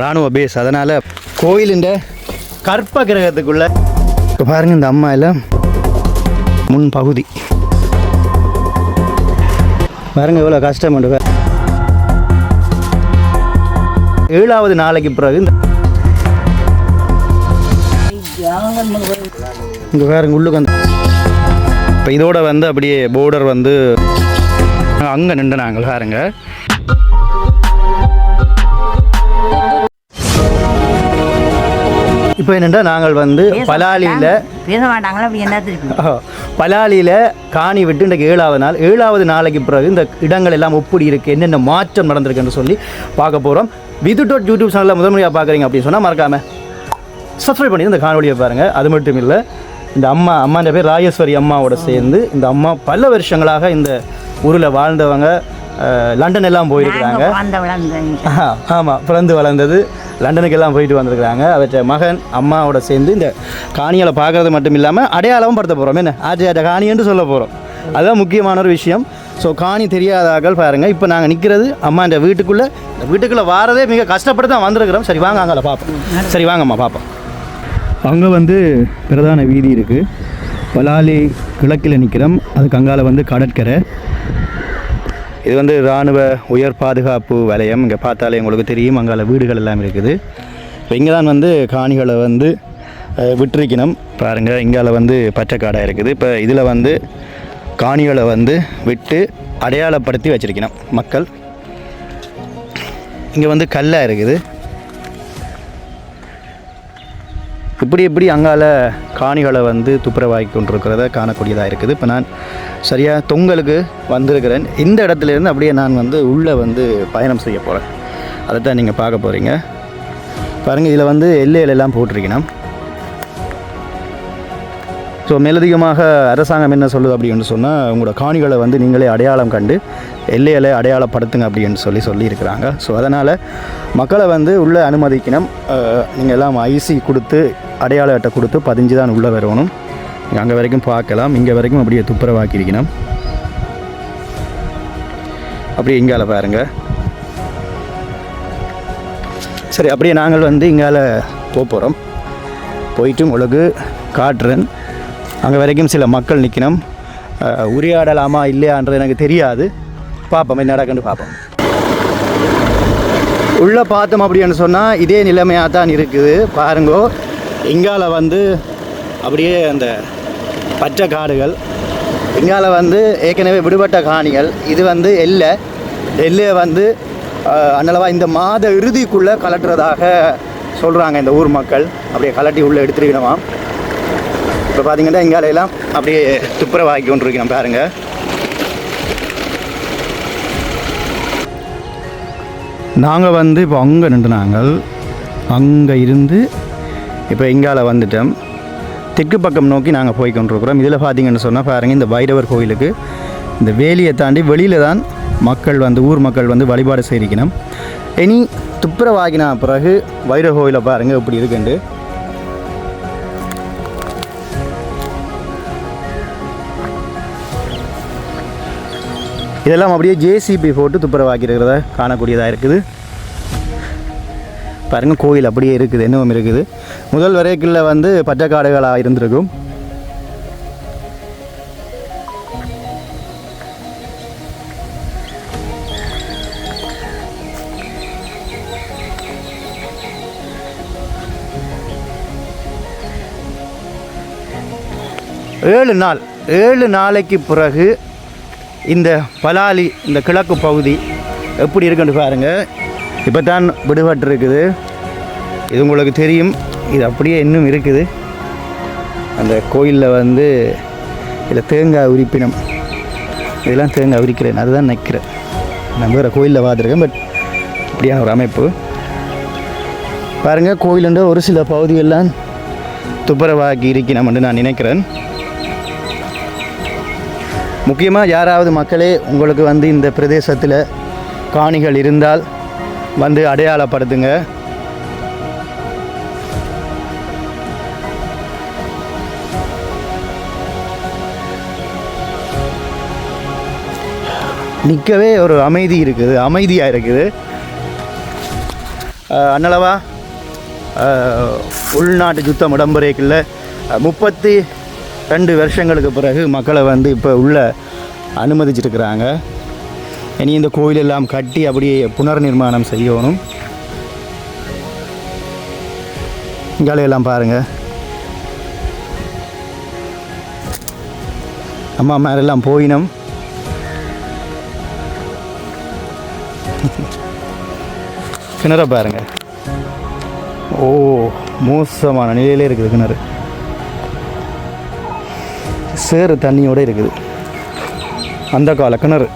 இராணுவ பேஸ். அதனால் கோயிலுண்ட கற்ப கிரகத்துக்குள்ளே இப்போ பாருங்கள் இந்த அம்மா எல்லாம் முன் பகுதி பாருங்கள் எவ்வளோ கஷ்டம் உண்டு. 7வது நாளைக்கு பிறகு இங்கே பாருங்க உள்ளுக்கு வந்து இப்போ இதோட வந்து அப்படியே போர்டர் வந்து அங்கே நின்று நாங்கள் பாருங்க. இப்போ என்னென்னா நாங்கள் வந்து பலாலியில் பலாலியில் காணி விட்டு இன்றைக்கு 7வது நாள். 7வது நாளைக்கு பிறகு இந்த இடங்கள் எல்லாம் எப்படி இருக்குது, என்னென்ன மாற்றம் நடந்திருக்குன்னு சொல்லி பார்க்க போகிறோம். விது.டாட் யூடியூப் சேனலில் முதன்முறையாக பார்க்குறீங்க அப்படின்னு சொன்னால் மறக்காமல் சப்ஸ்கிரைப் பண்ணி இந்த காணொலியை பாருங்கள். அது மட்டும் இல்லை, இந்த அம்மாண்ட பேர் ராஜேஸ்வரி அம்மாவோட சேர்ந்து இந்த அம்மா பல வருஷங்களாக இந்த ஊரில் வாழ்ந்தவங்க. லண்டன் எல்லாம் போயிருக்கிறாங்க. ஆமாம், பிறந்து வளர்ந்தது லண்டனுக்கு எல்லாம் போயிட்டு வந்திருக்கிறாங்க. அவற்றை மகன் அம்மாவோட சேர்ந்து இந்த காணிகளை பார்க்குறது மட்டும் இல்லாமல் அடையாளமும் படுத்த போகிறோம். என்ன ஆச்சா காணி என்று சொல்ல போகிறோம். அதுதான் முக்கியமான ஒரு விஷயம். ஸோ காணி தெரியாதாக்கள் பாருங்கள். இப்போ நாங்கள் நிற்கிறது அம்மா இந்த வீட்டுக்குள்ளே வாரதே மிக கஷ்டப்பட்டு தான் வந்திருக்கிறோம். சரி வாங்க அங்கே பார்ப்போம். சரி வாங்கம்மா பார்ப்போம். அங்கே வந்து பிரதான வீதி இருக்குது. பலாலி கிழக்கில் நிற்கிறோம். அதுக்கு அங்கால வந்து கடற்கரை. இது வந்து இராணுவ உயர் பாதுகாப்பு வலயம். இங்கே பார்த்தாலே உங்களுக்கு தெரியும், அங்கால வீடுகள் எல்லாம் இருக்குது. இப்போ இங்கே தான் வந்து காணிகளை வந்து விட்டிருக்கணும். பாருங்கள் இங்கால வந்து பச்சைக்காடாக இருக்குது. இப்போ இதில் வந்து காணிகளை வந்து விட்டு அடையாளப்படுத்தி வச்சிருக்கணும் மக்கள். இங்கே வந்து கல்லாக இருக்குது. இப்படி அங்கால காணிகளை வந்து துப்புரவாக்கி கொண்டிருக்கிறத காணக்கூடியதாக இருக்குது. இப்போ நான் சரியாக தொங்கலுக்கு வந்திருக்கிறேன். இந்த இடத்துலேருந்து அப்படியே நான் வந்து உள்ளே வந்து பயணம் செய்ய போகிறேன். அதை தான் நீங்கள் பார்க்க போகிறீங்க. பாருங்கள் இதில் வந்து எல்லையிலெல்லாம் போட்டிருக்கணும். ஸோ மேலதிகமாக அரசாங்கம் என்ன சொல்லுது அப்படின்னு சொன்னால், உங்களோட காணிகளை வந்து நீங்களே அடையாளம் கண்டு எல்லைகளை அடையாளப்படுத்துங்க அப்படின்னு சொல்லியிருக்கிறாங்க. ஸோ அதனால் மக்களை வந்து உள்ளே அனுமதிக்கணும். நீங்கள் எல்லாம் ஐசி கொடுத்து அடையாள அட்டை கொடுத்து பதிஞ்சு தான் உள்ளே வரணும். அங்கே வரைக்கும் பார்க்கலாம். இங்கே வரைக்கும் அப்படியே துப்புரவாக்கியிருக்கணும். அப்படியே இங்கால பாருங்கள். சரி அப்படியே நாங்கள் வந்து இங்கால போகிறோம். போயிட்டு உங்களுக்கு காட்டுறேன். அங்கே வரைக்கும் சில மக்கள் நிற்கணும். உரையாடலாமா இல்லையான்றது எனக்கு தெரியாது. பார்ப்போம் என்ன நடக்குன்னு பார்ப்போம். உள்ளே பார்த்தோம் அப்படின்னு சொன்னால் இதே நிலைமையாக தான் இருக்குது. பாருங்கோ, இங்கால வந்து அப்படியே அந்த பச்சை காடுகள், இங்கால வந்து ஏற்கனவே விடுபட்ட காணிகள். இது வந்து எல்லையை வந்து அன்னளவா இந்த மாத இறுதிக்குள்ளே கலட்டுறதாக சொல்கிறாங்க இந்த ஊர் மக்கள். அப்படியே கலட்டி உள்ளே எடுத்துருக்கணுமா. இப்போ பார்த்தீங்கன்னா இங்காலையெல்லாம் அப்படியே துப்புரவாக்கி கொண்டிருக்கணும். பாருங்கள் நாங்கள் வந்து இப்போ அங்கே நின்று நாங்கள் அங்கே இருந்து இப்போ இங்கால வந்துட்டோம். தெற்கு பக்கம் நோக்கி நாங்கள் போய் கொண்டிருக்கிறோம். இதில் பார்த்தீங்கன்னு சொன்னால் பாருங்கள், இந்த பைரவர் கோயிலுக்கு இந்த வேலியை தாண்டி வெளியில் தான் மக்கள் வந்து ஊர் மக்கள் வந்து வழிபாடு செய்திக்கணும். இனி துப்புரவாகினா பிறகு பைரவர் கோயிலை பாருங்கள் எப்படி இருக்குண்டு. இதெல்லாம் அப்படியே ஜேசிபி போட்டு துப்புரவாக்கிறத காணக்கூடியதாக இருக்குது. பாருங்கள் கோயில் அப்படியே இருக்குது, இன்னும் இருக்குது. முதல் வரைக்குள்ள வந்து பச்சைக்காடுகளாக இருந்திருக்கும். ஏழு நாளைக்கு பிறகு இந்த பலாலி இந்த கிழக்கு பகுதி எப்படி இருக்குன்னு பாருங்கள். இப்போ தான் விடுபட்டு இருக்குது. இது உங்களுக்கு தெரியும். இது அப்படியே இன்னும் இருக்குது. அந்த கோயிலில் வந்து இதில் தேங்காய் உரிப்பினம், இதெல்லாம் தேங்காய் உரிக்கிறேன், அதுதான் நிற்கிறேன். நான் வேறு கோயிலில் பார்த்துருக்கேன். பட் இப்படியான ஒரு அமைப்பு பாருங்கள். கோயிலுன்ற ஒரு சில பகுதியெல்லாம் துப்புரவாக்கி இருக்கணும்னு நான் நினைக்கிறேன். முக்கியமாக யாராவது மக்களே உங்களுக்கு வந்து இந்த பிரதேசத்தில் காணிகள் இருந்தால் வந்து அடையாளப்படுத்துங்க. நிற்கவே ஒரு அமைதியாக இருக்குது. அன்னளவா உள்நாட்டு யுத்தம் இடம்பெறைக்குள்ள 32 வருஷங்களுக்கு பிறகு மக்களை வந்து இப்போ உள்ள அனுமதிச்சிருக்கிறாங்க. இனி இந்த கோயிலெல்லாம் கட்டி அப்படியே புனர் நிர்மாணம் செய்யணும். இங்காலையெல்லாம் பாருங்கள், அம்மா மேலெல்லாம் போயினோம். கிணற பாருங்க, ஓ மோசமான நிலையிலே இருக்குது கிணறு. சேறு தண்ணியோடு இருக்குது அந்த கால கிணறு.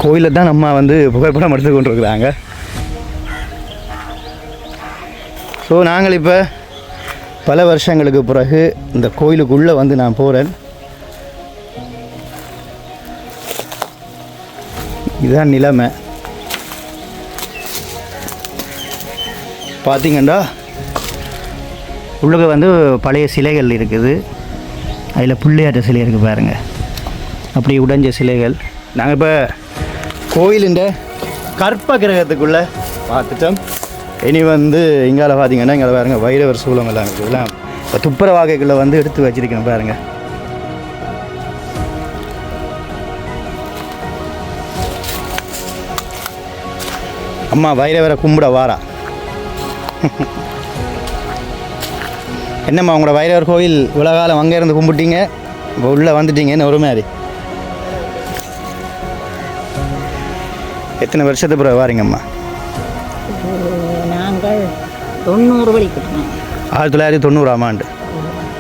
கோயிலில் தான் நம்ம வந்து புகைப்படம் எடுத்து கொண்டிருக்கிறாங்க. ஸோ நாங்கள் இப்போ பல வருஷங்களுக்கு பிறகு இந்த கோயிலுக்குள்ளே வந்து நான் போகிறேன். இதுதான் நிலைமை. பார்த்திங்கன்னா உள்ளுக்கு வந்து பழைய சிலைகள் இருக்குது. அதில் பிள்ளையாட்ட சிலை இருக்குது பாருங்கள், அப்படி உடைஞ்ச சிலைகள். நாங்கள் இப்போ கோயிலுண்ட கற்ப கிரகத்துக்குள்ளே பார்த்துட்டோம். இனி வந்து இங்கால பார்த்தீங்கன்னா இங்கே பாருங்கள் வைரவர் சூலம் எல்லாம் இருக்குது. இதெல்லாம் இப்போ துப்புரவாகைக்குள்ளே வந்து எடுத்து வச்சிருக்கேன் பாருங்கள். அம்மா வைரவரை கும்பிட வாரா. என்னம்மா உங்களோட வைரவர் கோயில் உலகாலம் அங்கே இருந்து கும்பிட்டீங்க, இப்போ உள்ளே வந்துட்டீங்கன்னு ஒரு மாதிரி. எத்தனை வருஷத்துக்கு பிறகு வாரீங்கம்மா? நாங்கள் 90 வரைக்கும் 1990ஆம் ஆண்டு.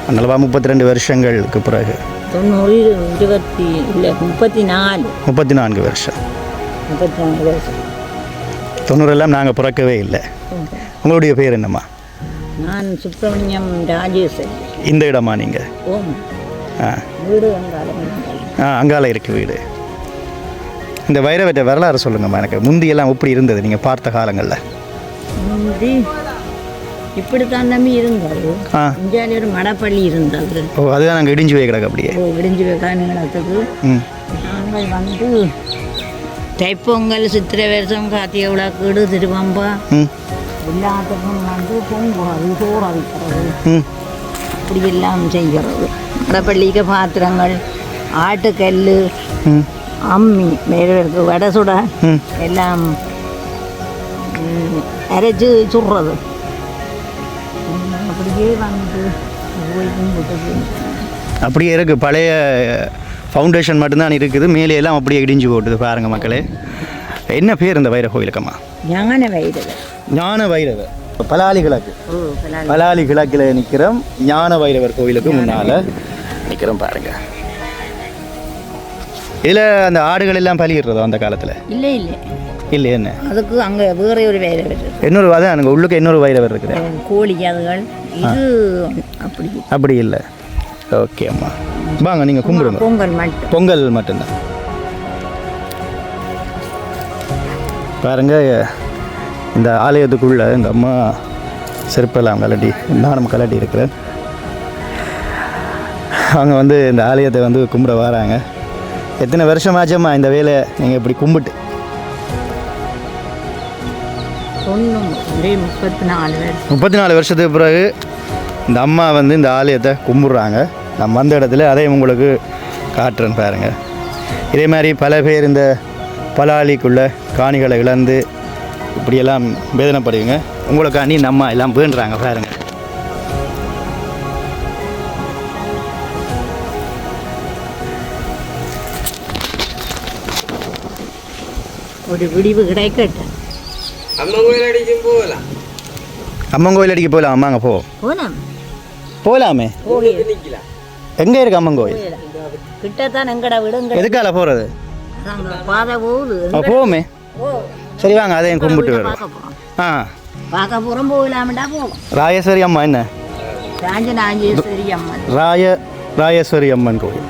அதனால 32 வருஷங்களுக்கு பிறகு 34 வருஷம். 90 எல்லாம் நாங்கள் பிறக்கவே இல்லை. உங்களுடைய பேர் என்னம்மா? நான் சுப்பிரமணியம் ராஜேஸ்வரி. இந்த இடமா நீங்கள்? வீடு அங்கால இருக்கு வீடு. இந்த வைரவத்தை வரலாறு சொல்லுங்கம்மா எனக்கு. முந்தியெல்லாம் எப்படி இருந்தது நீங்கள் பார்த்த காலங்களில்? முந்தி இப்படித்தான் தம்பி இருந்தது. இந்தியாவில் ஒரு மடப்பள்ளி இருந்தது. ஓ, அதுதான் நாங்கள் இடிஞ்சு போய் கிடக்கு. அப்படியே இடிஞ்சு வைக்கிறதுக்கு நாங்கள் வந்து தைப்பொங்கல், சித்திரை வருஷம், கார்த்திகை விளக்கீடு, திருவம்பா எல்லாத்துக்கும் வந்து பொங்குறது, சோறு அவிக்கிறது, இப்படி எல்லாம் செய்கிறது. மடப்பள்ளிக்கு பாத்திரங்கள், ஆட்டுக்கல், அம்மி, மேற்கு வடை சுட எல்லாம் அரைச்சி சுடுறது. அப்படியே வந்து அப்படியே இருக்குது. பழைய ஃபவுண்டேஷன் மட்டும்தான் இருக்குது, மேலே எல்லாம் அப்படியே இடிஞ்சு போட்டுது பாருங்கள் மக்களே. என்ன பேர் இந்த வைர கோயிலுக்கம்மா? ஞான வைரவர். ஞான வைரவர். பலாலி கிழக்கு, பலாலி கிழக்கில் நிற்கிறோம். ஞான வைரவர் கோயிலுக்கு முன்னால் நிற்கிறோம் பாருங்கள். இதில் அந்த ஆடுகள் எல்லாம் பலியிடுறதோ அந்த காலத்தில்? இல்லை இல்லை இல்லை. என்ன அதுக்கு அங்கே வேற ஒரு வைரவர், இன்னொரு அதான் அங்கே உள்ளுக்கு இன்னொரு வைரவர் இருக்குது. கோழி அதுகள் இது அப்படி அப்படி இல்லை. ஓகே அம்மா, வாங்க நீங்கள் கும்பிடுங்க. பொங்கல் மட்டும்தான் பாருங்க. இந்த ஆலயத்துக்குள்ளே இந்த அம்மா செருப்பெல்லாம் கலட்டி, நானும் கலட்டி இருக்கிறேன். அவங்க வந்து இந்த ஆலயத்தை வந்து கும்பிட வராங்க. எத்தனை வருஷம் ஆச்சம்மா இந்த வேலை நீங்கள் இப்படி கும்பிட்டு? 34 வருஷத்துக்கு பிறகு இந்த அம்மா வந்து இந்த ஆலயத்தை கும்பிட்றாங்க. நம்ம அந்த இடத்துல அதையும் உங்களுக்கு காட்டுறேன் பாருங்கள். இதே மாதிரி பல பேர் இந்த பலாலிக்குள்ளே காணிகளை இழந்து இப்படியெல்லாம் வேதனைப்படுவீங்க. உங்களுக்காண்டி நம்ம எல்லாம் வேண்டுறாங்க பாருங்கள். ஒரு விடிவு கிடைக்கட்ட. அம்மன் கோயில் அடிக்க போகலாம். அம்மாங்க போகலாமே. எங்கே இருக்கு அம்மன் கோயில்? கிட்டத்தான் எங்கடா விடுங்க. எதுக்கால போகிறது? பாதை போகுது. போவோமே. சரி வாங்க, அதையும் கும்பிட்டு வரும். பார்க்க போகிறோம், போகலாமடா போகலாம். ராஜேஸ்வரி அம்மா என்ன? ராஜராஜேஸ்வரி அம்மன். ராஜேஸ்வரி அம்மன் கோயில்.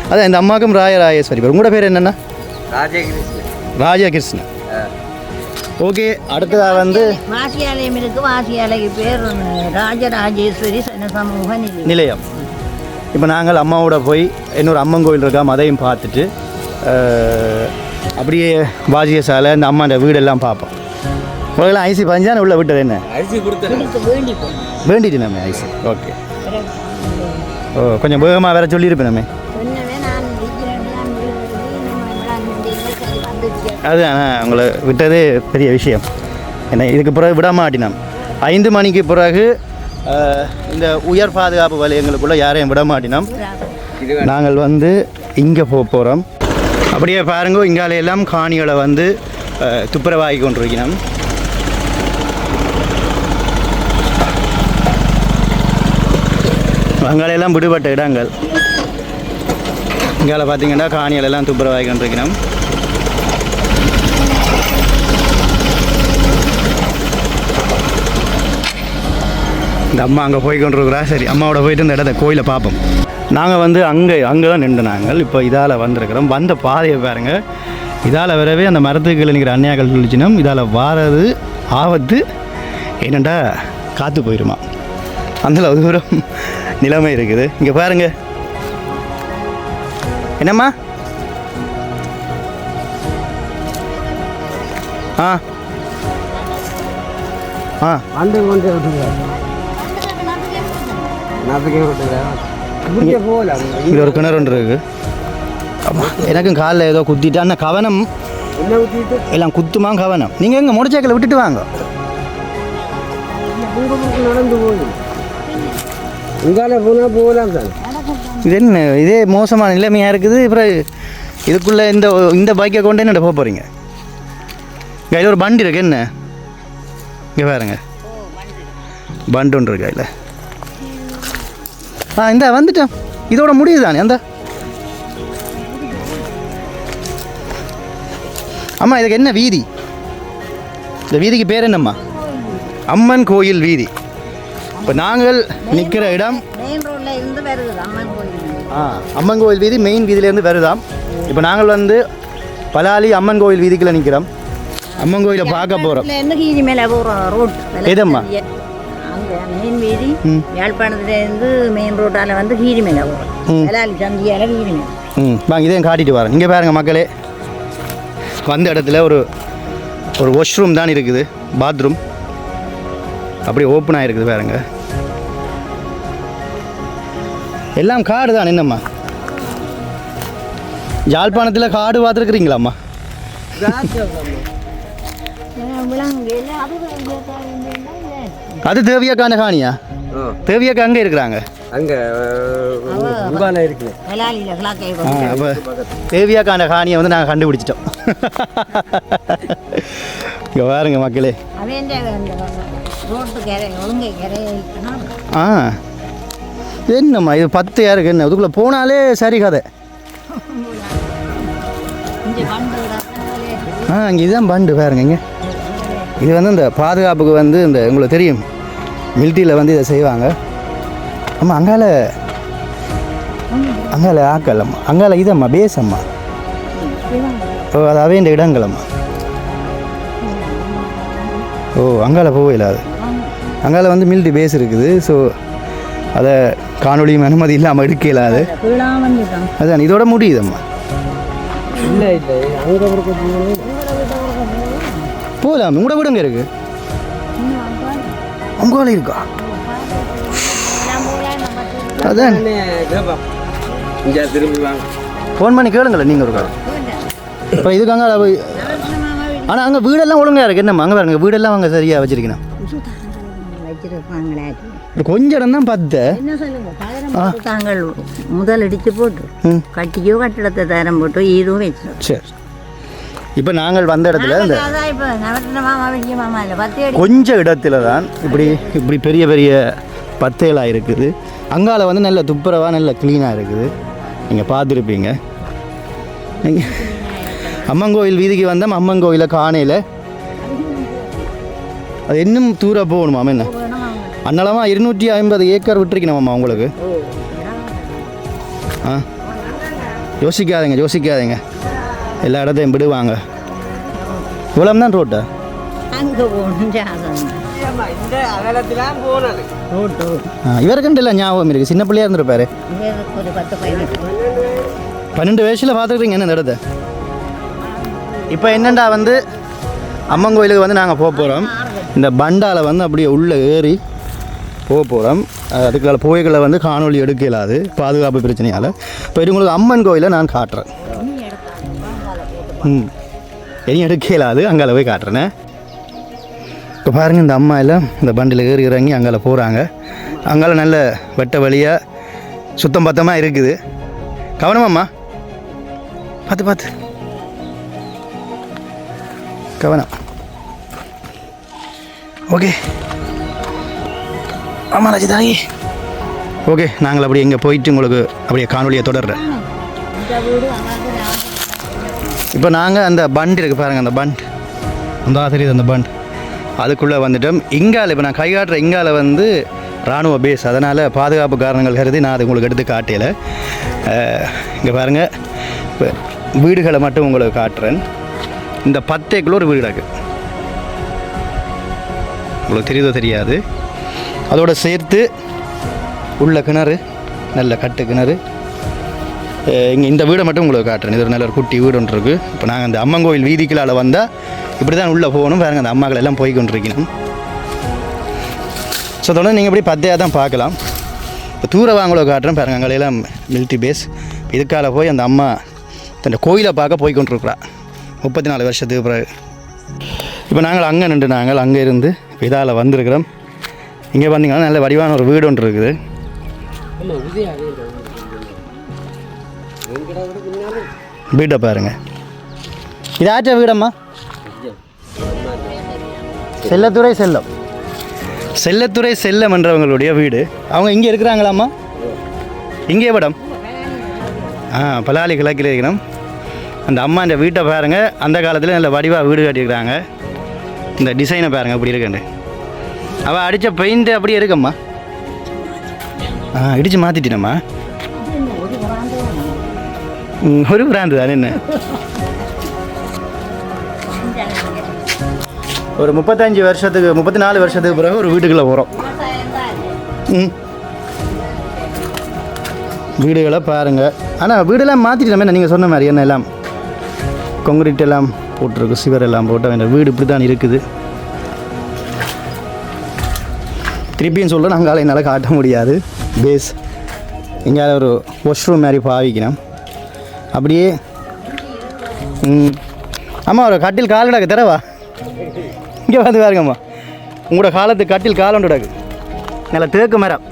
அதான் இந்த அம்மாவுக்கும் ராஜராஜேஸ்வரி பேர். உங்களோட பேர் என்னென்னா? ராஜகிருஷ்ணன். ஓகே, அடுத்ததாக வந்து வாசியாலயம் இருக்கு. வாசியாலைக்கு பேர் ராஜராஜேஸ்வரி சமூக நிலையம். இப்போ நாங்கள் அம்மாவோட போய் இன்னொரு அம்மன் கோயில் இருக்காம அதையும் பார்த்துட்டு அப்படியே வாஜிய சாலை இந்த அம்மாண்ட வீடெல்லாம் பார்ப்போம். உலகெல்லாம் ஐசி பஞ்சான உள்ள விட்டது என்ன வேண்டிட்டு நம்ம ஐசி. ஓகே, ஓ கொஞ்சம் வேகமாக வேற சொல்லியிருப்பேன் நம்ம. அதுதான் உங்களை விட்டது பெரிய விஷயம். என்ன இதுக்கு பிறகு விட மாட்டினோம். 5 மணிக்கு பிறகு இந்த உயர் பாதுகாப்பு வலயங்களுக்குள்ளே யாரையும் விட மாட்டினோம். நாங்கள் வந்து இங்கே போகிறோம். அப்படியே பாருங்க, இங்கால எல்லாம் காணிகளை வந்து துப்புரவாகி கொண்டிருக்கணும். அங்காலெல்லாம் விடுபட்ட இடங்கள். இங்கால பார்த்தீங்கன்னா காணிகள் எல்லாம் துப்புரவாகி கொண்டிருக்கணும். இந்த அம்மா அங்கே போய் கொண்டிருக்கிறா. சரி, அம்மாவோட போயிட்டு இந்த இடத்த கோயிலை பார்ப்போம். நாங்கள் வந்து அங்கே தான் நின்று நாங்கள் இப்போ இதால் வந்திருக்கிறோம். வந்த பாதையை பாருங்கள். இதால் வரவே அந்த மரத்துக்கள் நிற்கிற அந்நியாக்கள் சொல்லிச்சுன்னா இதால் வாரது ஆபத்து. என்னெண்டா காற்று போயிடுமா, அந்த தூரம் நிலைமை இருக்குது. இங்கே பாருங்க. என்னம்மா? ஆ ஆ இது ஒரு கிணறு ஒன்று இருக்குது. எனக்கும் காலில் ஏதோ குத்திட்டு அந்த கவனம் எல்லாம் குத்துமா கவனம். நீங்கள் எங்கே முடிச்சாக்கில் விட்டுட்டு வாங்க. நடந்து போகுது உங்கால போனால் போகலாம் தான். இது என்ன இதே மோசமான நிலைமையாக இருக்குது. அப்புறம் இதுக்குள்ளே இந்த பைக்கை கொண்டு என்ன போக போகிறீங்க? கையில் ஒரு பண்டு இருக்கு. என்ன இங்கே பாருங்க, பண்டு ஒன்று இருக்கா இல்லை? இந்த வந்துட்டேன். இதோட முடியுது தானே அந்த அம்மா. இதுக்கு என்ன வீதி? இந்த வீதிக்கு பேர் என்னம்மா? அம்மன் கோயில் வீதி. இப்போ நாங்கள் நிற்கிற இடம் அம்மன் கோயில் வீதி. மெயின் வீதியிலேருந்து வருதாம். இப்போ நாங்கள் வந்து பலாலி அம்மன் கோயில் வீதிக்குள்ள நிற்கிறோம். அம்மன் கோயிலை பார்க்க போகிறோம். எதம்மா? மெயின் வீதி யாழ்ப்பாணத்துலேருந்து மெயின் ரோட்டால் வந்து கீரி மேலே போகிறோம். சந்தியால் கீரி மேலே. வாங்க, இதையும் காட்டிட்டு வரேன். இங்கே பாருங்க மக்களே, வந்த இடத்துல ஒரு வாஷ்ரூம் தான் இருக்குது, பாத்ரூம் அப்படியே ஓப்பன் ஆகிருக்குது பாருங்க. எல்லாம் காடு தான். என்னம்மா யாழ்ப்பாணத்தில் காடு பார்த்துருக்குறீங்களாம்மா? அது தேவியாக்கான காணியா? தேவியாக்கா அங்கே இருக்கிறாங்க. அங்கே இருக்கு. அப்போ தேவியாக்கான காணியை வந்து நாங்கள் கண்டுபிடிச்சிட்டோம். இங்கே பாருங்க மக்களே. என்னம்மா இது 10 யாருக்கு என்ன அதுக்குள்ளே போனாலே சரி கதை. இங்கே இதுதான் பண்டு பாருங்க. இங்கே இது வந்து இந்த பாதுகாப்புக்கு வந்து இந்த உங்களுக்கு தெரியும் மிலிட்ரியில் வந்து இதை செய்வாங்க. ஆமாம், அங்கால ஆக்கலம்மா. அங்கால இதம்மா பேஸ் அம்மா. ஓ, அதாவே இந்த இடங்களம்மா. ஓ, அங்கால போகல. அது அங்கால வந்து மிலிட்ரி பேஸ் இருக்குது. ஸோ அதை காணொலியும் அனுமதி இல்லாமல் எடுக்கல. அது அதான் இதோட முடியுதம்மா. இல்லை இல்லை, அங்கே போகலாம். உங்களோட விடுங்க இருக்கு. உங்களால இருக்கா? அதான் திரும்பி வாங்க, ஃபோன் பண்ணி கேளுங்களேன் நீங்கள் இருக்கா. இப்போ இதுக்கு அங்கே போய் ஆனால் அங்கே வீடெல்லாம் ஒழுங்காக இருக்குது. என்னம்மா அங்கே பாருங்க, வீடெல்லாம் அங்கே சரியாக வச்சுருக்கணும். கொஞ்சம் இடம் தான் 10. தாங்கள் முதல் அடித்து போட்டு கட்டிக்கோ கட்டிடத்தை தரம் போட்டு இதுவும் வச்சு. சரி, இப்போ நாங்கள் வந்த இடத்துல இந்த கொஞ்சம் இடத்துல தான் இப்படி பெரிய பெரிய பத்தையெல்லாம் இருக்குது. அங்கால வந்து நல்ல துப்புரவாக நல்ல க்ளீனாக இருக்குது. நீங்கள் பார்த்துருப்பீங்க. நீங்கள் அம்மன் கோயில் வீதிக்கு வந்தோம். அம்மன் கோயிலை காணையில் அது இன்னும் தூரம் போகணுமா? என்ன அண்ணலமா 250 ஏக்கர் விட்டுருக்கணுமாம்மா உங்களுக்கு. யோசிக்காதீங்க எல்லா இடத்தையும் விடுவாங்க. இவ்வளோ தான் ரோட்டா? அங்கே போகணும்னு ஆசை இந்த அகலத்திலாம் போனது ரோட்டு இவருக்குண்டு இல்லை ஞாபகம் இருக்குது, சின்ன பிள்ளையாக இருந்திருப்பாரு. இவருக்கு ஒரு 10-15 12 வயசில் பார்த்துருக்கீங்க என்ன நடந்த. இப்போ என்னண்டா வந்து அம்மன் கோயிலுக்கு வந்து நாங்கள் போக போகிறோம். இந்த பண்டாவில் வந்து அப்படியே உள்ளே ஏறி போக போகிறோம். அதுக்குள்ள போய்களை வந்து காணொலி எடுக்க இயலாது பாதுகாப்பு பிரச்சனையால். இப்போ உங்களுக்கு அம்மன் கோயிலை நான் காட்டுறேன். இனி எடுக்க இயலாது, அங்கால போய் காட்டுறேனே. இப்போ பாருங்கள் இந்த அம்மா எல்லாம் இந்த பண்டில் ஏறி இறங்கி அங்கால போகிறாங்க. அங்கால நல்ல வெட்ட வழியாக சுத்தம் பத்தமாக இருக்குது. கவனமாம்மா, பார்த்து பார்த்து கவனம். ஓகே ஆமாம் ரஜிதாயி. ஓகே, நாங்கள் அப்படியே இங்கே போயிட்டு உங்களுக்கு அப்படியே காணொலியை தொடர்றேன். இப்போ நாங்கள் அந்த பண்ட் இருக்குது பாருங்கள், அந்த பண்ட் அந்த தெரியுது, அந்த பண்ட் அதுக்குள்ளே வந்துட்டோம். இங்கால இப்போ நான் கைகாட்டுற இங்கால வந்து இராணுவ பேஸ், அதனால் பாதுகாப்பு காரணங்கள் கருதி நான் அது உங்களுக்கு எடுத்து காட்டையில். இங்கே பாருங்கள், இப்போ வீடுகளை மட்டும் உங்களுக்கு காட்டுறேன். இந்த 10 ஏக்கர் ஒரு வீடு இருக்குது, உங்களுக்கு தெரியுதோ தெரியாது. அதோடு சேர்த்து உள்ள கிணறு, நல்ல கட்டு கிணறு. இங்கே இந்த வீடை மட்டும் உங்களுக்கு காட்டுறேன். இது ஒரு நல்ல ஒரு குட்டி வீடு ஒன்று இருக்குது. இப்போ நாங்கள் அந்த அம்மன் கோயில் வீதிக்குள்ளால் வந்தால் இப்படி தான் உள்ளே போகணும். பாருங்கள், அந்த அம்மாக்கள் எல்லாம் போய் கொண்டிருக்கணும். ஸோ தொடர்ந்து நீங்கள் இப்படி 10 தான் பார்க்கலாம். இப்போ தூர வாங்கலோ காட்டுறேன் பாருங்கள், அங்கெல்லாம் மிலிட்ரி பேஸ். இதுக்கால போய் அந்த அம்மா தன் கோயிலை பார்க்க போய் கொண்டிருக்கிறா 34 வருஷத்துக்கு பிறகு. இப்போ நாங்கள் அங்கே நின்று நாங்கள் அங்கே இருந்து இப்போ இதால் வந்திருக்கிறோம். இங்கே பார்த்தீங்கன்னா நல்ல வடிவான ஒரு வீடு ஒன்று இருக்குது. வீட்டை பாருங்கள், இது ஆச்சா வீடம்மா? செல்லத்துறை செல்லம், செல்லத்துறை செல்லம் என்றவங்களுடைய வீடு. அவங்க இங்கே இருக்கிறாங்களாம்மா? இங்கே விடம் பலாலி கிழக்கில் இருக்கணும். அந்த அம்மா இந்த வீட்டை பாருங்கள், அந்த காலத்தில் நல்ல வடிவாக வீடு கட்டியிருக்கிறாங்க. இந்த டிசைனை பாருங்கள் அப்படி இருக்குண்டு. அவள் அடித்த பெயிண்ட் அப்படியே இருக்கம்மா. இடித்து மாற்றிட்டினம்மா. ஒரு பிராண்டு தானே. என்ன ஒரு 35 வருஷத்துக்கு 34 வருஷத்துக்கு பிறகு ஒரு வீட்டுக்குள்ளே போகிறோம். வீடுகளை பாருங்கள். ஆனால் வீடெல்லாம் மாற்றிட்டோமே நீங்கள் சொன்ன மாதிரி. என்ன எல்லாம் கொங்கிரீட் எல்லாம் போட்டிருக்கு, சிவர் எல்லாம் போட்டு வேண்டிய வீடு இப்படி தான் இருக்குது. திருப்பியும் சொல்ல நாங்கள் என்னால் காட்ட முடியாது. பேஸ் எங்கேயாவது ஒரு வாஷ்ரூம் மாதிரி பாவிக்கணும். அப்படியே ஆமாம், ஒரு கட்டில் கால் கிடக்கு தரவா? இங்கே வந்து பாருங்கம்மா, உங்களோட காலத்து கட்டில் கால் ஒன்று கிடக்கு, நல்லா தேக்கு மரம்.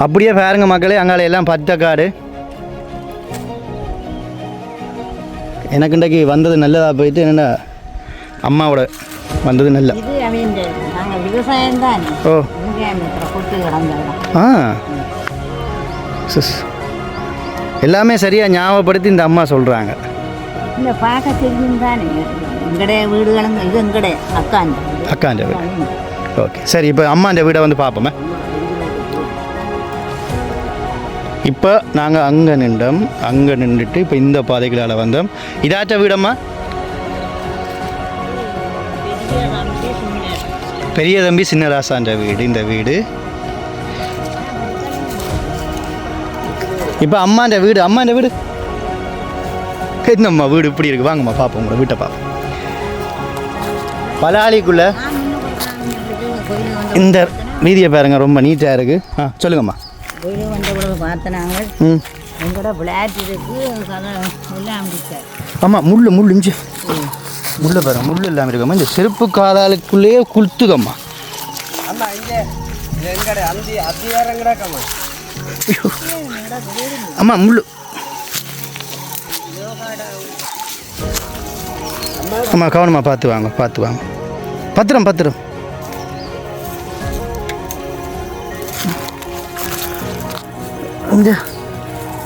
அப்படியே பாருங்க மக்களே, அங்கால எல்லாம் பச்சைக்காடு. எனக்கு இன்றைக்கு வந்தது நல்லதாக போயிட்டு, என்னென்னா அம்மாவோட வந்தது நல்ல. விவசாயம் தான். ஓ எல்லாமே சரியாக ஞாபகப்படுத்தி இந்த அம்மா சொல்கிறாங்க. இல்லை பார்க்க தெரியும் தானே. எங்கடைய வீடுகளும் இது எங்கடைய அக்காண்ட வீடு. ஓகே சரி, இப்போ அம்மாண்ட வீடை வந்து பார்ப்போமே. இப்போ நாங்கள் அங்கே நின்றோம். அங்கே நின்றுட்டு இப்போ இந்த பாதைகளால் வந்தோம். இதாச்ச வீடம்மா? பெரிய தம்பி சின்னராசான்ற வீடு இந்த வீடு. இப்போ அம்மாண்ட வீடு. அம்மாண்ட வீடு என்னம்மா வீடு இப்படி இருக்குது? வாங்கம்மா பார்ப்போம், உங்களோட வீட்டை பார்ப்போம். பலாலிக்குள்ள இந்த வீதியை பாருங்க, ரொம்ப நீட்டாக இருக்குது. சொல்லுங்கம்மா. கோயிலுக்கு வந்த கூட பார்த்தேன் நாங்கள். எங்கூட விளையாட்டு இருக்குது எல்லாம். ஆமாம், முள் இஞ்சி முள்ளை பாருங்க, முள் இல்லாமல் இருக்கம்மா. இந்த செருப்பு காலாளுக்குள்ளேயே குளுத்துக்கம்மா. ஆமாம் முள். ஆமாம் கவனமாக பார்த்து வாங்க, பார்த்து வாங்க. பத்திரம். இந்த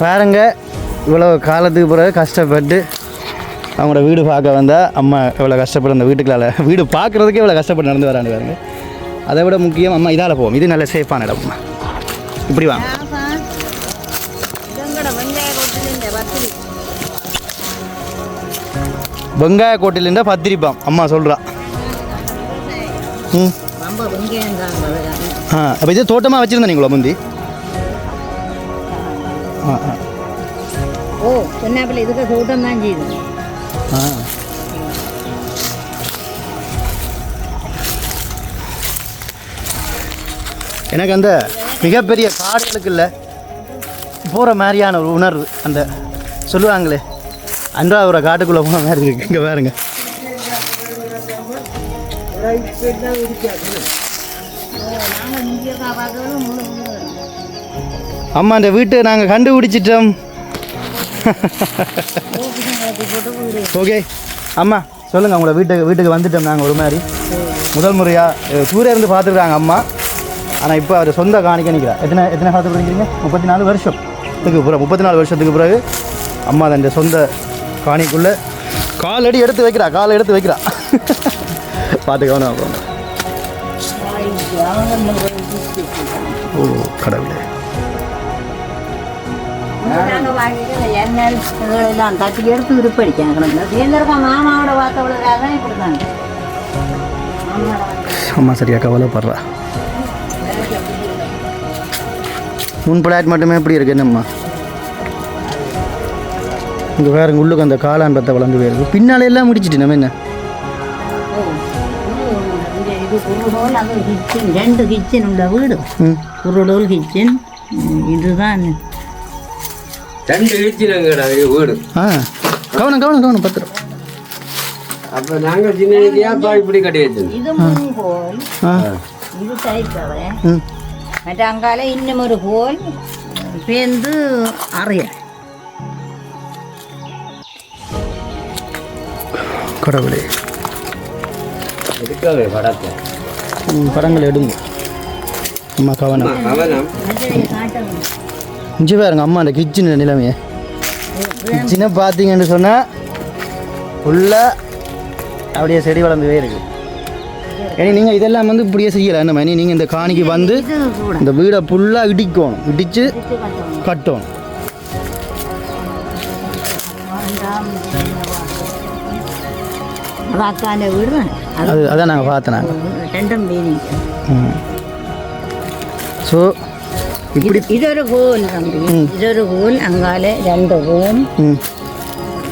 பாருங்க, இவ்வளோ காலத்துக்கு பிறகு கஷ்டப்பட்டு அவங்களோட வீடு பார்க்க வந்தால் அம்மா எவ்வளோ கஷ்டப்பட்டு அந்த வீட்டுக்குள்ளால வீடு பார்க்குறதுக்கே எவ்வளோ கஷ்டப்பட்டு நடந்து வரான்னு பாருங்க. அதை விட முக்கியம் அம்மா இதால் போவோம். இது நல்ல சேஃபான இடம். அம்மா இப்படி வாங்க. வெங்காய கோட்டையிலேருந்தா பத்திரிப்பாம் அம்மா சொல்கிறா. ம் ரொம்ப வெங்காயம் தான். ஆ அப்போ இது தோட்டமாக வச்சுருந்தேன் நீங்களா முந்தி? ஆ ஆ ஓ சொன்னாப்பில் இதுக்கு தோட்டம் தான் செய்யுது. ஆ எனக்கு அந்த மிகப்பெரிய காடுகளுக்கு இல்லை போகிற மாதிரியான ஒரு உணர்வு, அந்த சொல்லுவாங்களே அன்றாவூரை காட்டுக்குள்ளே போன மாதிரி இருக்கு. இங்கே பாருங்க. அம்மா இந்த வீட்டை நாங்கள் கண்டுபிடிச்சிட்டோம். ஓகே அம்மா சொல்லுங்கள், உங்களை வீட்டுக்கு வந்துட்டோம் நாங்கள். ஒரு மாதிரி முதல் முறையாக சூரிய இருந்து பார்த்துருக்காங்க அம்மா. ஆனால் இப்போ அவர் சொந்த காணிக்க நிற்கிறார். எத்தனை காலத்துக்கு படிக்கிறீங்க? 34 வருஷத்துக்கு பிறகு 34 வருஷத்துக்கு பிறகு அம்மா தன் சொந்த காணிக்குள்ளே காலடி எடுத்து வைக்கிறா. பார்த்து கவனம் அப்புறம். ஓ கடவுளே. எண்ணெய் தட்டி எடுத்து விருப்படிக்காங்க. மாமாவோட வார்த்தை தான் இப்படி தாங்க. அம்மா சரியாக கவலைப்படுறா. முன் பிளாட் மட்டுமே எப்படி இருக்கு என்னம்மா? இங்கே வேறுங்க உள்ளுக்கு அந்த காளான் பத்தை வளர்ந்து போயிருக்கு. பின்னால எல்லாம் முடிச்சிட்டு நம்ம என்ன ரெண்டு கிச்சன் உள்ள வீடு. குருடோல் கிச்சன் இதுதான். 2 கிச்சனுங்கடா வீடு. ஆ கவனம் பத்திரம். அப்போ நாங்கள் சின்ன இப்படி கட்டி வச்சோம். இது மூணு ஹோல், இது தைத்தவை. மற்ற அங்கால இன்னும் ஒரு ஹோல் சேர்ந்து அறைய. கடவுளே இருக்காவே படத்தை படங்கள் எடுங்க அம்மா. கவனம். காட்டணும். இஞ்சி பாருங்க அம்மா அந்த கிச்சன் நிலைமையை. கிச்சனை பார்த்தீங்கன்னு சொன்னால் ஃபுல்லாக அப்படியே செடி வளர்ந்துவே இருக்குது. ஏன்னா நீங்கள் இதெல்லாம் வந்து இப்படியே செய்யலை என்ன மாதிரி. நீங்கள் இந்த காணிக்கு வந்து இந்த வீடை ஃபுல்லாக இடிச்சு கட்டணும். அது அக்காண்ட வீடு தான். அதான் நாங்கள் பார்த்தோம். நாங்கள் ரெண்டும் மீனிங். ஸோ இப்படி ഇതൊരു ഹോൽ തമ്പി. ഇതൊരു ഹോൽ അങ്കാലെ 2 റൂം.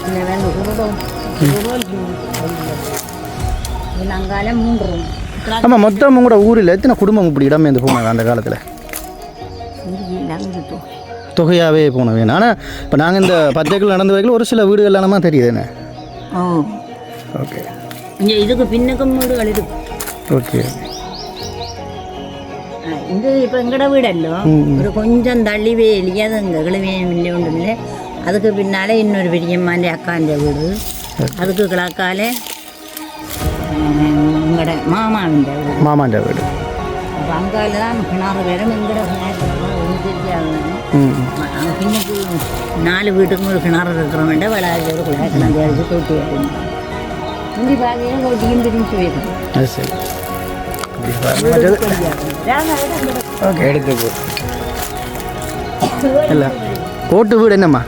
പിന്നെ 2 കുറുടോ പിന്നെ അങ്കാലെ 3 റൂം. ஆமாம் மொத்தம் உங்களோட ஊரில் எத்தனை குடும்பம் இப்படி இடமே இருந்து போனாங்க அந்த காலத்தில்? தொகையாகவே போன வேணும். ஆனால் இப்போ நாங்கள் இந்த 10 ஏக்கர் நடந்து வைக்கல ஒரு சில வீடுகள் எல்லாமே தெரியுது என்ன. ஓ ஓகே. இங்கே இதுக்கு பின்னுக்கும் வீடுகள் இருக்கு. ஓகே. இது இப்போ எங்கட வீடല്ലോ ஒரு கொஞ்சம் தள்ளி வேலி. அது இங்கே கிளவியே ஒன்றுமில்லை. அதுக்கு பின்னாலே இன்னொரு பெரியம்மாൻ്റെ அக்காൻ്റെ வீடு. அதுக்கு கிழக்காலே எங்கட மாமாவிൻ്റെ வீடு. அப்போ அங்கால தான் கிணறு வரும். எங்கட பின்னுக்கு 4 வீட்டுக்கும் ஒரு கிணறு இருக்கிற வேண்டாம். விளையாடி ஒரு குழாய் கிணறு அடிச்சு தொட்டி வைக்கணும். முந்தி பாதியும் தொட்டியும் பிரிஞ்சு போயிருக்கும். அது சரி. ஓகே எடுத்து போ. இல்லை ஓட்டு வீடு என்னம்மா?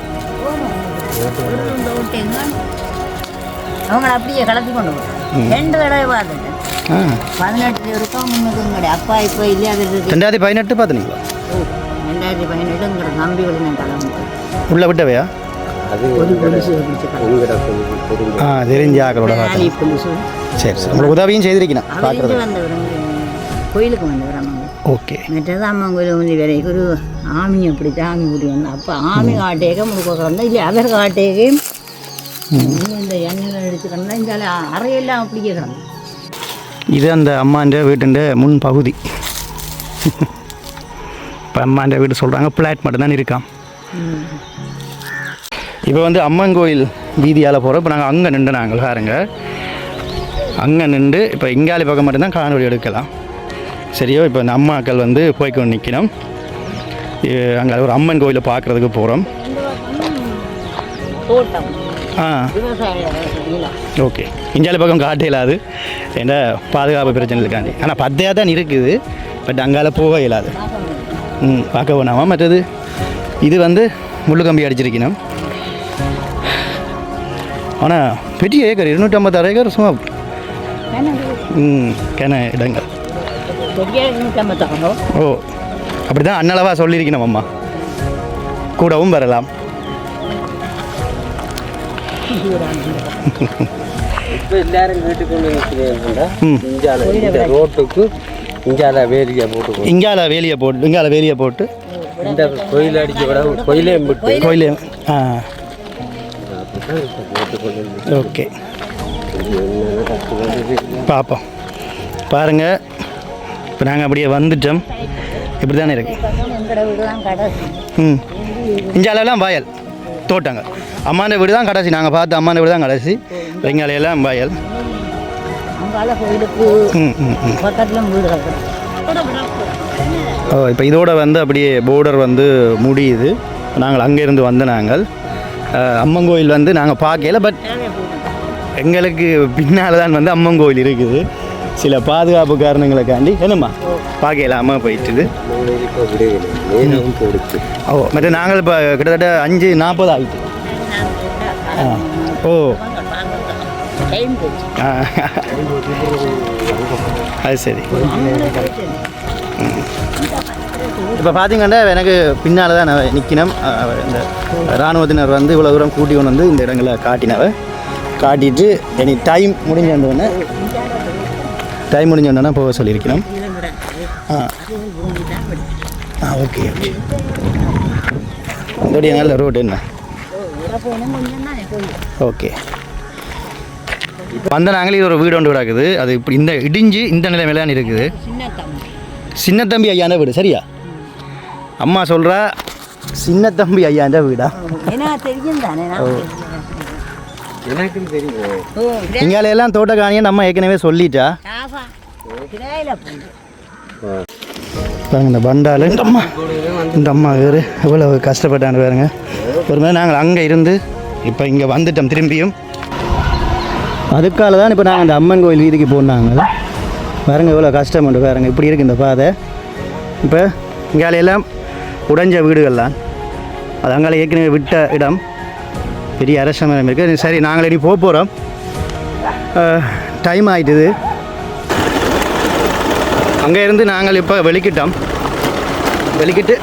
அவங்களை அப்படியே கலத்தி கொண்டு போகிறோம். 2 தடவை பார்த்துட்டேன். 18 இருக்கும் முன்னுக்கு அப்பா இப்போ இல்லாத 2018 பார்த்துனீங்களா? 2018 நம்பி விட நான் கிளம்பு உள்ள விட்டவையா? ஒரு போலீஸு பிடிச்சி தெரிஞ்ச ஆக்களோட போலீஸு. சரி சரி. உங்களுக்கு உதவியும் செய்திருக்கணும் பார்க்குறது. வந்தவர் கோயிலுக்கு வந்தவர் அம்மா. ஓகே. மற்றது அம்மா கோயில் வந்து வேற ஒரு ஆமி அப்படி ஆமி கூட்டி வந்தேன். அப்போ ஆமி காட்டேக்க முழுக்க வந்தேன். இல்லை அவர் காட்டேக்கே இந்த எண்ணெய் எடுத்துக்கணும்னா இந்த அறையெல்லாம் அப்படியே கிடந்தேன். இது அந்த அம்மாண்ட வீட்டுண்ட முன் பகுதி. இப்போ அம்மாண்ட வீடு சொல்கிறாங்க பிளாட் மட்டும்தான் இருக்கான். இப்போ வந்து அம்மன் கோயில் வீதியால் போகிறோம். இப்போ நாங்கள் அங்கே நின்று நாங்கள் பாருங்க அங்கே நின்று இப்போ இங்காலி பக்கம் மட்டும்தான் காணொலி எடுக்கலாம். சரியோ. இப்போ இந்த அம்மாக்கள் வந்து போய்க்கொண்டு நிற்கணும். அங்கே ஒரு அம்மன் கோயிலை பார்க்குறதுக்கு போகிறோம். ஓகே. இஞ்சாலி பக்கம் காட்டையிலாது ஏன்னா பாதுகாப்பு பிரச்சனை இருக்காண்டி. ஆனால் பத்தையாக தான் இருக்குது. பட் அங்கால போக இயலாது. பார்க்க போனாமா. மற்றது இது வந்து முள்ளு கம்பி அடிச்சிருக்கணும். ஆனால் பெரிய ஏக்கர் 256 ஏக்கர் சும்மா கிண இடங்கள். ஓ அப்படி தான் அன்னளவா சொல்லியிருக்கணும் அம்மா, கூடவும் வரலாம். இப்போ எல்லாரும் வீட்டுக்குள்ள நிற்கிறேன் ரோட்டுக்கு இங்கால வேலியை போட்டு இங்கால வேலியை போட்டு இந்த கோயில் அடிக்க விட கோயிலே விட்டு கோயிலே. ஓகே பார்ப்போம். பாருங்கள் இப்போ நாங்கள் அப்படியே வந்துட்டோம். இப்படி தானே இருக்கு. இஞ்சாலெல்லாம் வயல் தோட்டங்க. அம்மாண்ட வீடு தான் கடைசி, நாங்கள் பார்த்து அம்மாண்ட வீடு தான் கடைசி. வெங்காலையெல்லாம் வயல். ஓ இப்போ இதோட வந்து அப்படியே போர்டர் வந்து முடியுது. நாங்கள் அங்கேருந்து வந்த நாங்கள் அம்மன் கோயில் வந்து நாங்கள் பார்க்கல. பட் எங்களுக்கு பின்னால் தான் வந்து அம்மன் கோயில் இருக்குது. சில பாதுகாப்பு காரணங்களுக்காண்டி என்னம்மா பார்க்கலாமல் போயிட்டுது. ஓ மற்ற நாங்கள் இப்போ கிட்டத்தட்ட 5:40 ஆகிட்டு. ஓ அது சரி. இப்போ பார்த்தீங்கன்னா எனக்கு பின்னால் தான் நான் நிற்கணும். இந்த இராணுவத்தினர் வந்து இவ்வளோ தூரம் கூட்டி கொண்டு வந்து இந்த இடங்களை காட்டிட்டு இனி டைம் முடிஞ்சோடனே போக சொல்லியிருக்கணும். Okay okay. அதோடைய நல்ல ரோடு என்ன. ஓகே வந்த நாங்களே இது ஒரு வீடு ஒன்று கிடக்குது. அது இப்படி இந்த இடிஞ்சு இந்த நிலைமையில தான் இருக்குது. சின்ன தம்பி ஐயாண்ட வீடு சரியா? அம்மா சொல்கிறா சின்ன தம்பி ஐயாண்ட வீடா? இங்காலையெல்லாம் தோட்டக்காணியை நம்ம ஏற்கனவே சொல்லிட்டா. பாருங்க இந்த பண்டால் இந்த அம்மா வேறு எவ்வளோ கஷ்டப்பட்டான்னு பாருங்க. ஒரு மாதிரி நாங்கள் அங்கே இருந்து இப்போ இங்கே வந்துட்டோம் திரும்பியும். அதுக்காக தான் இப்போ நாங்கள் அந்த அம்மன் கோயில் வீதிக்கு போனாங்க. பாருங்க எவ்வளோ கஷ்டப்பட்டு பாருங்க. இப்படி இருக்குது இந்த பாதை. இப்போ இங்காலையெல்லாம் உடைஞ்ச வீடுகள்லாம் அது அங்கால ஏற்கனவே விட்ட இடம். பெரிய அரச மரம் இருக்குது. சரி நாங்கள் இனி போக போகிறோம். டைம் ஆகிட்டுது. அங்கே இருந்து நாங்கள் இப்போ வெளிக்கிட்டு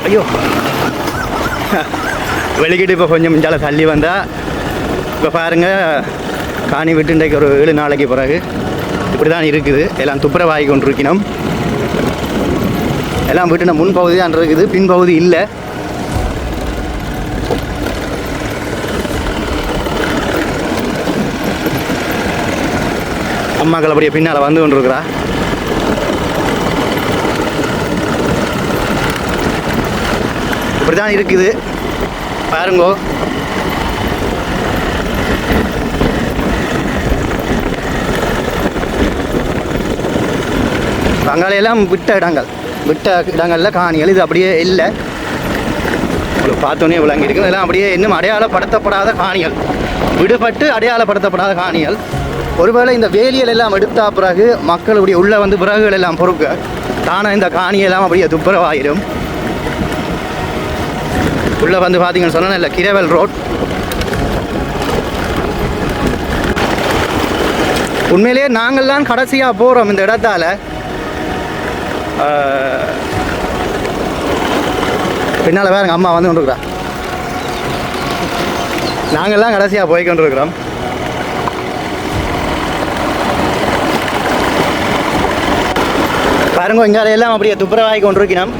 ஐயோ வெளிக்கிட்டு இப்போ கொஞ்சம் மிஞ்சால தள்ளி வந்தால் இப்போ பாருங்கள் காணி விட்டு இன்றைக்கு ஒரு 7 நாளைக்கு பிறகு இப்படி தான் இருக்குது. எல்லாம் துப்புரவாகி கொண்டிருக்கணும். எல்லாம் வீட்டு முன்பகுதி தான் இருக்குது, பின்பகுதி இல்லை. அம்மாக்கள் அப்படியே பின்னால் வந்து கொண்டிருக்கிறா. இப்படி தான் இருக்குது பாருங்கோ. அங்காலையெல்லாம் விட்ட இடங்களில் காணிகள் இது அப்படியே இல்லை. உங்களுக்கு பார்த்தோன்னே விளங்கி இருக்குது. எல்லாம் அப்படியே இன்னும் அடையாளப்படுத்தப்படாத காணிகள், விடுபட்டு அடையாளப்படுத்தப்படாத காணிகள். ஒருவேளை இந்த வேலியல் எல்லாம் எடுத்தா பிறகு மக்கள் அப்படியே உள்ளே வந்து பிறகுகள் எல்லாம் பொறுக்க தானே இந்த காணியெல்லாம் அப்படியே துப்புரவாயிடும். உள்ளே வந்து பார்த்தீங்கன்னு சொன்னால் இல்லை கிரவல் ரோட். உண்மையிலேயே நாங்கள்லாம் கடைசியாக போகிறோம் இந்த இடத்தால். பின்னால் வேறுங்க அம்மா வந்து கொண்டிருக்கிறா. நாங்கள்லாம் கடைசியாக போய் கொண்டிருக்கிறோம். பாருங்க இங்கே எல்லாம் அப்படியே துப்புரவாகி கொண்டிருக்கணும்.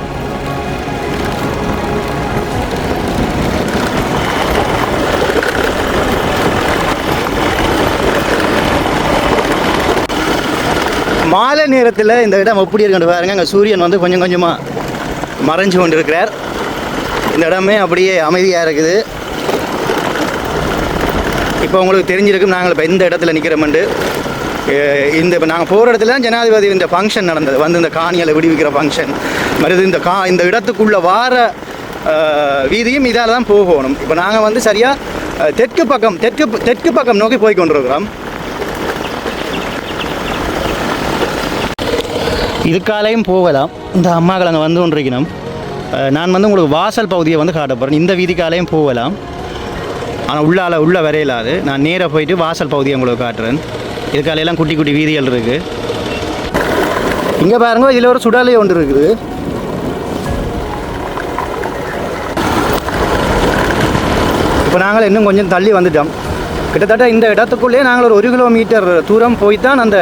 மாலை நேரத்தில் இந்த இடம் எப்படி இருக்குன்னு பாருங்க. அங்கே சூரியன் வந்து கொஞ்சம் கொஞ்சமாக மறைஞ்சு கொண்டு இருக்கிறார். இந்த இடமே அப்படியே அமைதியாக இருக்குது. இப்போ உங்களுக்கு தெரிஞ்சிருக்கும் நாங்கள் இப்போ எந்த இடத்துல நிற்கிறோம்ண்டு. இந்த இப்போ நாங்கள் போகிற இடத்துல தான் ஜனாதிபதி இந்த ஃபங்க்ஷன் நடந்தது. வந்து இந்த காணிகளை விடுவிக்கிற ஃபங்க்ஷன் மறுது இந்த இடத்துக்குள்ளே வார வீதியும் இதால் தான் போகணும். இப்போ நாங்கள் வந்து சரியாக தெற்கு பக்கம் நோக்கி போய் கொண்டிருக்கிறோம். இதுக்காலையும் போகலாம். இந்த அம்மாக்கள் அங்கே வந்து கொண்டிருக்கணும். நான் வந்து உங்களுக்கு வாசல் பகுதியை வந்து காட்ட போகிறேன். இந்த வீதிக்காலையும் போகலாம். ஆனால் உள்ள வரையிலாது. நான் நேராக போயிட்டு வாசல் பகுதியை உங்களுக்கு காட்டுறேன். இதுக்காலையெல்லாம் குட்டி குட்டி வீதிகள் இருக்குது. இங்கே பாருங்க, இதில் ஒரு சுடாலே ஒன்று இருக்குது. இப்போ நாங்கள் இன்னும் கொஞ்சம் தள்ளி வந்துட்டோம். கிட்டத்தட்ட இந்த இடத்துக்குள்ளேயே நாங்கள் ஒரு 1 கிலோமீட்டர் தூரம் போய் தான் அந்த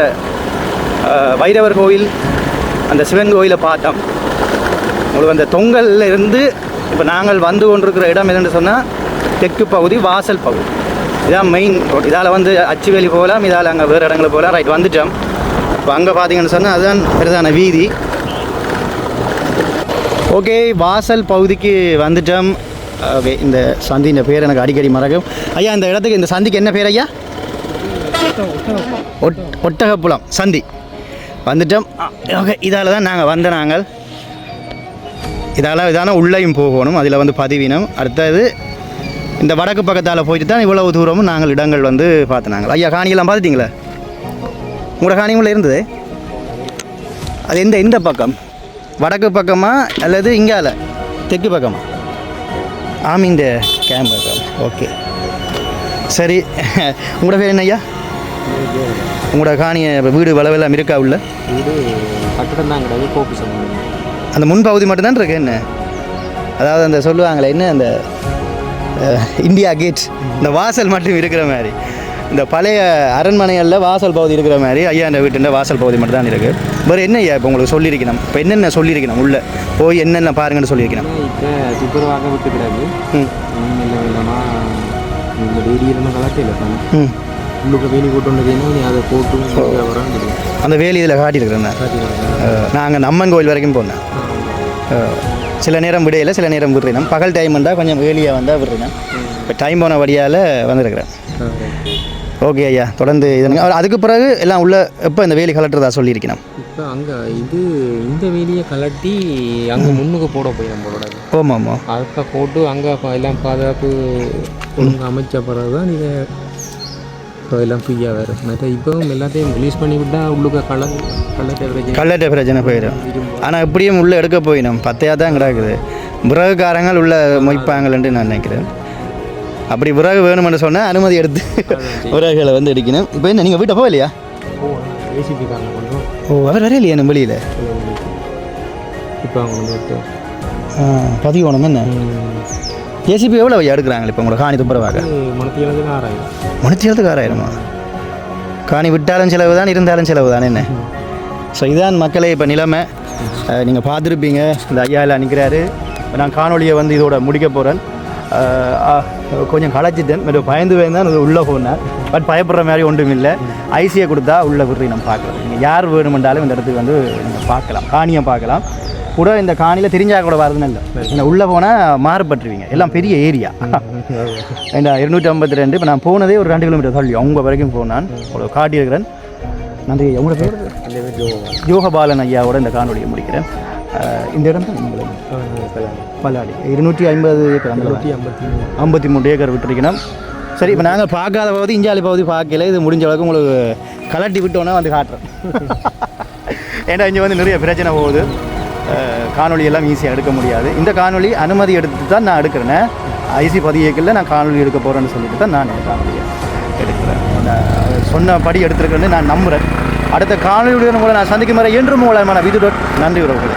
வைரவர் கோயில், அந்த சிவன் கோயிலை பார்த்தோம். உங்களுக்கு அந்த தொங்கல்ல இருந்து இப்போ நாங்கள் வந்து கொண்டிருக்கிற இடம் என்னென்னு சொன்னால் தெற்கு பகுதி, வாசல் பகுதி. இதான் மெயின் ரோட். இதால் வந்து அச்சுவேலி போகலாம், இதால் அங்கே வேறு இடங்களுக்கு போகலாம். ரைட், வந்துட்டோம். இப்போ அங்கே பார்த்தீங்கன்னு சொன்னால் அதுதான் பெரிதான வீதி. ஓகே, வாசல் பகுதிக்கு வந்துட்டோம். ஓகே, இந்த சந்தியின் பேர் எனக்கு அடிக்கடி மறக்கும். ஐயா, இந்த இடத்துக்கு, இந்த சந்திக்கு என்ன பேர் ஐயா? ஒட்டகப்புலம் சந்தி வந்துட்டோம். ஓகே, இதால் தான் நாங்கள் வந்த நாங்கள் இதான உள்ளேயும் போகணும். அதில் வந்து பதிவினம். அடுத்தது இந்த வடக்கு பக்கத்தால் போயிட்டு தான் இவ்வளவு தூரமும் நாங்கள் இடங்கள் வந்து பார்த்தினாங்க. ஐயா, காணியெல்லாம் பார்த்துட்டிங்களா? உங்களோட காணியுள்ள இருந்தது அது இந்த பக்கம் வடக்கு பக்கமா அல்லது இங்கால தெற்கு பக்கமா? இந்த கேம்ப் பக்கம். ஓகே, சரி. உங்களோட பேர் என்ன ஐயா? உங்களோட காணிய வீடு வளவெல்லாம் இருக்கா? உள்ள வீடு கட்டடம் தான் கிடையாது, கோப்பு சம்பந்தம். அந்த முன்பகுதி மட்டும்தான் இருக்கு என்ன? அதாவது அந்த சொல்லுவாங்களே என்ன, அந்த இந்தியா கேட், இந்த வாசல் மட்டும் இருக்கிற மாதிரி, இந்த பழைய அரண்மனைகளில் வாசல் பகுதி இருக்கிற மாதிரி ஐயா இந்த வீட்டுல வாசல் பகுதி மட்டும் தான் இருக்குது. வேறு என்ன ஐயா இப்போ உங்களுக்கு சொல்லியிருக்கணும்? இப்போ என்னென்ன சொல்லியிருக்கணும்? உள்ளே போய் என்னென்ன பாருங்கன்னு சொல்லியிருக்கணும். இப்போ துப்புரவாக விட்டு கிடாது. இல்லைன்னா இந்த வேலியெல்லாம் கலத்தையில் இருக்காங்க. உள்ளுக்கு வேலி போட்டு வந்ததுன்னா நீ அதை போட்டு வரான்னு தெரியும். அந்த வேலி இதில் காட்டியிருக்கிறேன். நாங்கள் நம்மன் கோயில் வரைக்கும் போனேன். சில நேரம் விடையில், சில நேரம் விடுறேன். பகல் டைம் வந்தால் கொஞ்சம் வேலியாக வந்தால் விடுறேன். இப்போ டைம் போன வழியால் வந்திருக்கிறேன். ஓகே ஐயா, தொடர்ந்து இது. அதுக்கு பிறகு எல்லாம் உள்ள எப்போ இந்த வேலி கலட்டுறதா சொல்லியிருக்கணும்? இப்போ அங்கே இந்த வேலியை கலட்டி அங்கே முன்னுக்கு போட போய் நம்மளோட. ஆமாம், அதுக்கு போட்டு அங்கே எல்லாம் பாதுகாப்பு ஒழுங்கு அமைச்ச பிறகு தான் நீங்கள் எல்லாம் ஃப்ரீயாக வேறு. மற்ற இப்போவும் எல்லாத்தையும் ரிலீஸ் பண்ணி விட்டால் உள்ளுக்க கல்லட்டை பிரச்சனை போயிடும். ஆனால் எப்படியும் உள்ளே எடுக்க போயிடும். பத்தையாக தான் கிடக்குது. விறகுக்காரங்கள் உள்ள மொய்ப்பாங்கள்ன்ட்டு நான் நினைக்கிறேன். அப்படி விறகு வேணுமென்னு சொன்னால் அனுமதி எடுத்து விறகுகளை வந்து எடுக்கணும். இப்போ என்ன நீங்கள் வீட்டை போகலையா? அவர் வரையா இல்லையா நம்ம வெளியில்? இப்போ அவங்க பதிவோணும் என்ன ஏசிபி எவ்வளோ ஐயா எடுக்கிறாங்களே இப்போ உங்களோட காணி துப்புரவாக? 6,000. காணி விட்டாலும் செலவு தான், இருந்தாலும் செலவு தான் என்ன. ஸோ இதான் மக்களே இப்போ நிலைமை. நீங்கள் பார்த்துருப்பீங்க, இந்த ஐயாவில் நிற்கிறாரு. நான் காணொலியை வந்து இதோட முடிக்க போகிறேன். கொஞ்சம் களைச்சிட்டேன், பயந்து தான் அது உள்ளே போனேன். பட் பயப்படுற மாதிரி ஒன்றும் இல்லை. ஐசியை கொடுத்தா உள்ளே விடுறி நம்ம பார்க்கலாம். நீங்கள் யார் வேணுமென்றாலும் இந்த இடத்துக்கு வந்து நீங்கள் பார்க்கலாம், காணியை பார்க்கலாம். கூட இந்த காணியில் தெரிஞ்சா கூட வரதுன்னு இல்லை. நீங்கள் உள்ளே போனால் மாறுபட்டுருவீங்க. எல்லாம் பெரிய ஏரியா. இந்த 252. இப்போ நான் போனதே ஒரு 2 கிலோமீட்டர் தள்ளி அவங்க வரைக்கும் போனான். அவ்வளோ காட்டியிருக்கிறேன். நன்றி. உங்களோட பேர்? யோகபாலன் ஐயாவோட இந்த காணொலியை முடிக்கிறேன். இந்த இடம் தான் பல்லாடி 250 ஏக்கர், 53 ஏக்கர் விட்டுருக்கணும். சரி, இப்போ நாங்கள் பார்க்காத பகுதி, இஞ்சாலி பகுதி பார்க்கல. இது முடிஞ்ச அளவுக்கு உங்களுக்கு கலட்டி விட்டோன்னா வந்து காட்டுறேன். ஏன்னா இங்கே வந்து நிறைய பிரச்சனை போகுது. காணொலி எல்லாம் ஈஸியாக எடுக்க முடியாது. இந்த காணொலி அனுமதி எடுத்து தான் நான் எடுக்கிறேன். ஐசி 10 ஏக்கரில் நான் காணொலி எடுக்க போகிறேன்னு சொல்லிட்டு தான் நான் காணொலியை எடுக்கிறேன். சொன்னபடி எடுத்துருக்கிறேன்னு நான் நம்புகிறேன். அடுத்த காணொலியுடன் உங்களை நான் சந்திக்கும் வரை என்றும் உங்களை விதுடோட். நன்றி உறவுகளே.